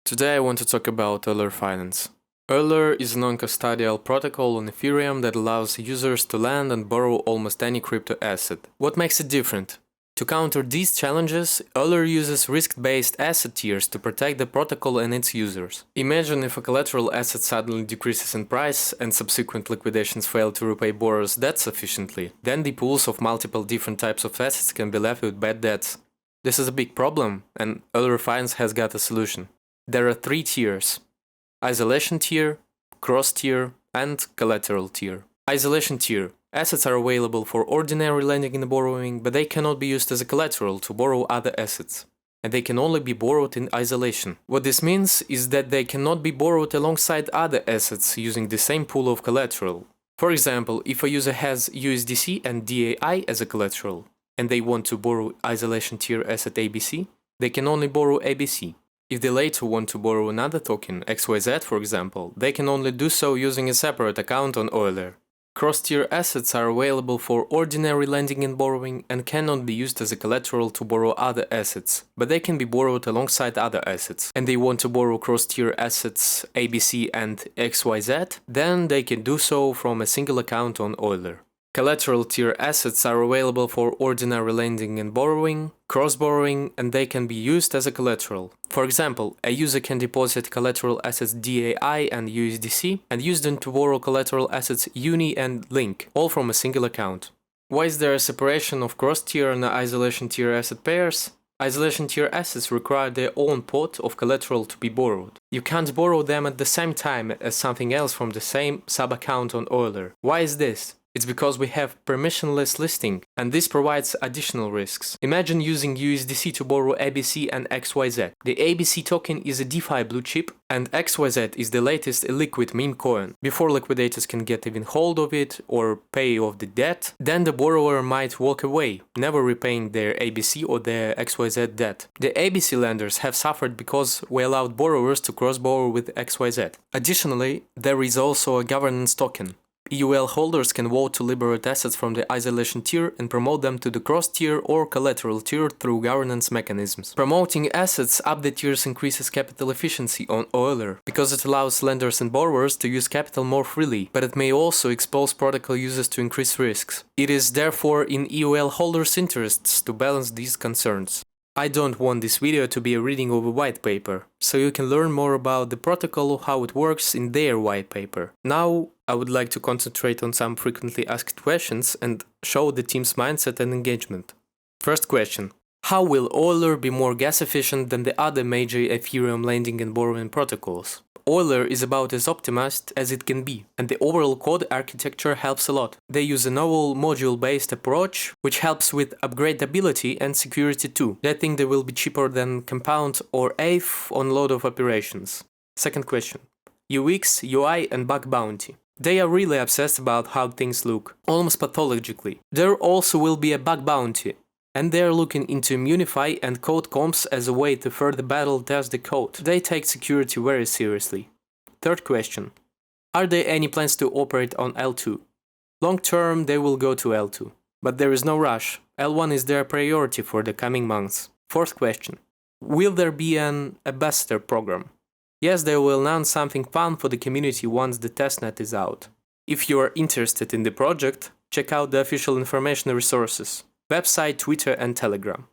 Today I want to talk about Euler Finance. Euler is a non-custodial protocol on Ethereum that allows users to lend and borrow almost any crypto asset. What makes it different? To counter these challenges, Euler uses risk-based asset tiers to protect the protocol and its users. Imagine if a collateral asset suddenly decreases in price and subsequent liquidations fail to repay borrowers' debt sufficiently, then the pools of multiple different types of assets can be left with bad debts. This is a big problem, and Euler Finance has got a solution. There are three tiers: isolation tier, cross tier, and collateral tier. Isolation tier. Assets are available for ordinary lending and borrowing, but they cannot be used as a collateral to borrow other assets. And they can only be borrowed in isolation. What this means is that they cannot be borrowed alongside other assets using the same pool of collateral. For example, if a user has USDC and DAI as a collateral, and they want to borrow isolation tier asset ABC, they can only borrow ABC. If they later want to borrow another token, XYZ for example, they can only do so using a separate account on Euler. Cross-tier assets are available for ordinary lending and borrowing and cannot be used as a collateral to borrow other assets, but they can be borrowed alongside other assets. And they want to borrow cross-tier assets ABC and XYZ, then they can do so from a single account on Euler. Collateral tier assets are available for ordinary lending and borrowing, cross-borrowing, and they can be used as a collateral. For example, a user can deposit collateral assets DAI and USDC and use them to borrow collateral assets UNI and LINK, all from a single account. Why is there a separation of cross-tier and isolation tier asset pairs? Isolation tier assets require their own pot of collateral to be borrowed. You can't borrow them at the same time as something else from the same sub-account on Euler. Why is this? It's because we have permissionless listing, and this provides additional risks. Imagine using USDC to borrow ABC and XYZ. The ABC token is a DeFi blue chip, and XYZ is the latest illiquid meme coin. Before liquidators can get even hold of it or pay off the debt, then the borrower might walk away, never repaying their ABC or their XYZ debt. The ABC lenders have suffered because we allowed borrowers to cross-borrow with XYZ. Additionally, there is also a governance token. EUL holders can vote to liberate assets from the isolation tier and promote them to the cross tier or collateral tier through governance mechanisms. Promoting assets up the tiers increases capital efficiency on Euler, because it allows lenders and borrowers to use capital more freely, but it may also expose protocol users to increased risks. It is therefore in EUL holders' interests to balance these concerns. I don't want this video to be a reading of a white paper, so you can learn more about the protocol, how it works in their white paper. Now, I would like to concentrate on some frequently asked questions and show the team's mindset and engagement. First question: how will Euler be more gas efficient than the other major Ethereum lending and borrowing protocols? Euler is about as optimized as it can be, and the overall code architecture helps a lot. They use a novel module-based approach, which helps with upgradability and security too. I think they will be cheaper than Compound or Aave on a lot of operations. Second question: UX, UI and bug bounty. They are really obsessed about how things look, almost pathologically. There also will be a bug bounty, and they are looking into Immunify and code comps as a way to further battle test the code. They take security very seriously. Third question: are there any plans to operate on L2? Long term they will go to L2, but there is no rush. L1 is their priority for the coming months. Fourth question: will there be an ambassador program? Yes, they will announce something fun for the community once the testnet is out. If you are interested in the project, check out the official information resources: website, Twitter and Telegram.